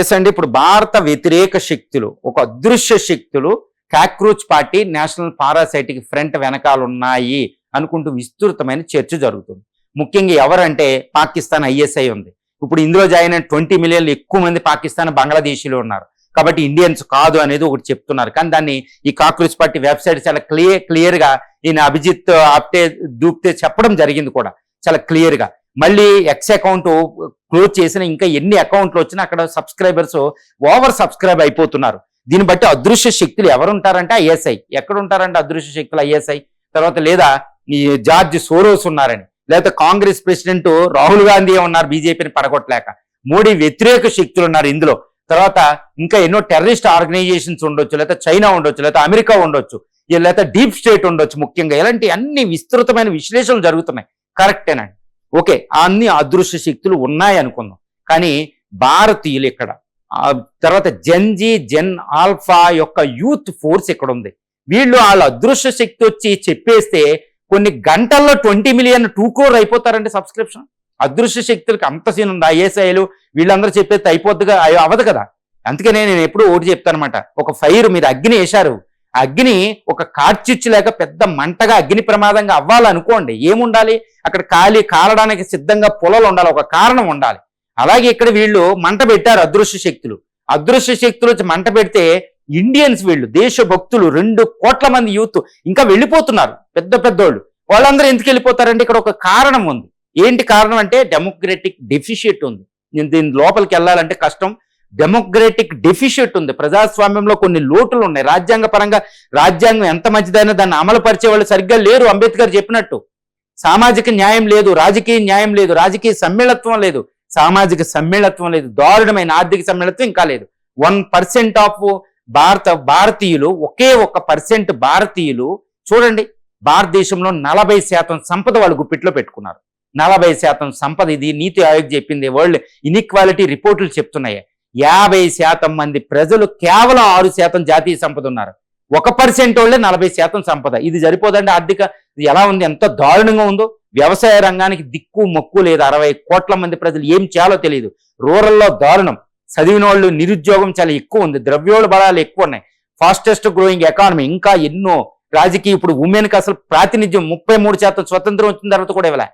Yes అండి. ఇప్పుడు భారత వ్యతిరేక శక్తులు, ఒక అదృశ్య శక్తులు cockroach party national parasitic front వెనకాల ఉన్నాయి అనుకుంటూ విస్తృతమైన చర్చ జరుగుతుంది. ముఖ్యంగా ఎవరంటే పాకిస్తాన్ ఐఎస్ఐ ఉంది. ఇప్పుడు ఇందులో జాయిన్ అయిన 20 మిలియన్లు ఎక్కువ మంది పాకిస్తాన్, బంగ్లాదేశీలు ఉన్నారు. కాబట్టి ఇండియన్స్ కాదు అనేది ఒకటి చెప్తున్నారు. కానీ దాన్ని ఈ కాక్రోచ్ పార్టీ వెబ్సైట్ చాలా క్లియర్గా ఈయన అభిజిత్ ఆప్టే దూప్తే చెప్పడం జరిగింది కూడా చాలా క్లియర్గా. మళ్ళీ ఎక్స్ అకౌంట్ క్లోజ్ చేసిన ఇంకా ఎన్ని అకౌంట్లు వచ్చినా అక్కడ సబ్స్క్రైబర్స్ ఓవర్ సబ్స్క్రైబ్ అయిపోతున్నారు. దీన్ని బట్టి అదృశ్య శక్తులు ఎవరుంటారంటే ఐఎస్ఐ. ఎక్కడ ఉంటారంటే అదృశ్య శక్తులు ఐఎస్ఐ తర్వాత లేదా ఈ జార్జ్ సోరోస్ ఉన్నారని, లేదా కాంగ్రెస్ ప్రెసిడెంట్ రాహుల్ గాంధీ ఉన్నారు బీజేపీని పడగొట్టలేక, మోడీ వ్యతిరేక శక్తులు ఉన్నారు ఇందులో. తర్వాత ఇంకా ఎన్నో టెర్రరిస్ట్ ఆర్గనైజేషన్స్ ఉండొచ్చు, లేదా చైనా ఉండొచ్చు, లేదా అమెరికా ఉండొచ్చు, లేదా డీప్ స్టేట్ ఉండొచ్చు. ముఖ్యంగా ఇలాంటి అన్ని విస్తృతమైన విశ్లేషణలు జరుగుతున్నాయి. కరెక్టేనండి, ఓకే, అన్ని అదృశ్య శక్తులు ఉన్నాయి అనుకుందాం. కానీ భారతీయులు ఇక్కడ తర్వాత జెన్ ఆల్ఫా యొక్క యూత్ ఫోర్స్ ఇక్కడ ఉంది. వీళ్ళు వాళ్ళ అదృశ్య శక్తి వచ్చి చెప్పేస్తే కొన్ని గంటల్లో 20 మిలియన్ 2 crore అయిపోతారండి సబ్స్క్రిప్షన్. అదృశ్య శక్తులకి అంత సీన్ ఉంది. ఐఎస్ఐలు వీళ్ళందరూ చెప్పేది అయిపోద్దిగా అవ్వదు కదా. అందుకనే నేను ఎప్పుడు ఒకటి చెప్తానమాట, ఒక ఫైర్ మీరు అగ్ని వేశారు, అగ్ని ఒక కార్చిచ్చు లేక పెద్ద మంటగా అగ్ని ప్రమాదంగా అవ్వాలనుకోండి, ఏముండాలి అక్కడ కాలడానికి సిద్ధంగా పొలాలు ఉండాలి, ఒక కారణం ఉండాలి. అలాగే ఇక్కడ వీళ్ళు మంట పెట్టారు అదృశ్య శక్తులు. అదృశ్య శక్తులు వచ్చి మంట పెడితే ఇండియన్స్, వీళ్ళు దేశభక్తులు 2 కోట్ల మంది యూత్ ఇంకా వెళ్ళిపోతున్నారు. పెద్ద పెద్దోళ్ళు వాళ్ళందరూ ఎందుకు వెళ్ళిపోతారంటే ఇక్కడ ఒక కారణం ఉంది. ఏంటి కారణం అంటే డెమోక్రటిక్ డెఫిషియట్ ఉంది. దీని లోపలికి వెళ్ళాలంటే కష్టం. డెమోక్రటిక్ డెఫిషియట్ ఉంది. ప్రజాస్వామ్యంలో కొన్ని లోటులు ఉన్నాయి. రాజ్యాంగ పరంగా రాజ్యాంగం ఎంత మంచిదైనా దాన్ని అమలు పరిచే వాళ్ళు సరిగ్గా లేరు. అంబేద్కర్ చెప్పినట్టు సామాజిక న్యాయం లేదు, రాజకీయ న్యాయం లేదు, రాజకీయ సమ్మిళత్వం లేదు, సామాజిక సమ్మిళత్వం లేదు, దారుణమైన ఆర్థిక సమ్మిళత్వం ఇంకా లేదు. 1% ఆఫ్ భారతీయులు, ఒకే 1% భారతీయులు చూడండి, భారతదేశంలో 40% సంపద వాళ్ళు గుప్పిట్లో పెట్టుకున్నారు. 40% సంపద. ఇది నీతి ఆయోగ్ చెప్పింది, వరల్డ్ ఇన్ఈక్వాలిటీ రిపోర్టులు చెప్తున్నాయి. 50% మంది ప్రజలు కేవలం 6% జాతీయ సంపద ఉన్నారు. 1% వాళ్ళే 40% సంపద. ఇది సరిపోదండి. ఆర్థిక ఎలా ఉంది, ఎంత దారుణంగా ఉందో. వ్యవసాయ రంగానికి దిక్కు మొక్కు లేదు. 60 కోట్ల మంది ప్రజలు ఏం చేయాలో తెలియదు. రూరల్లో దారుణం. చదివిన వాళ్ళు నిరుద్యోగం చాలా ఎక్కువ ఉంది. ద్రవ్యోళ బలాలు ఎక్కువ ఉన్నాయి. Fastest growing economy. ఇంకా ఎన్నో రాజకీయ, ఇప్పుడు ఉమెన్కి అసలు ప్రాతినిధ్యం 33% స్వతంత్రం వచ్చిన తర్వాత కూడా ఇవ్వలే.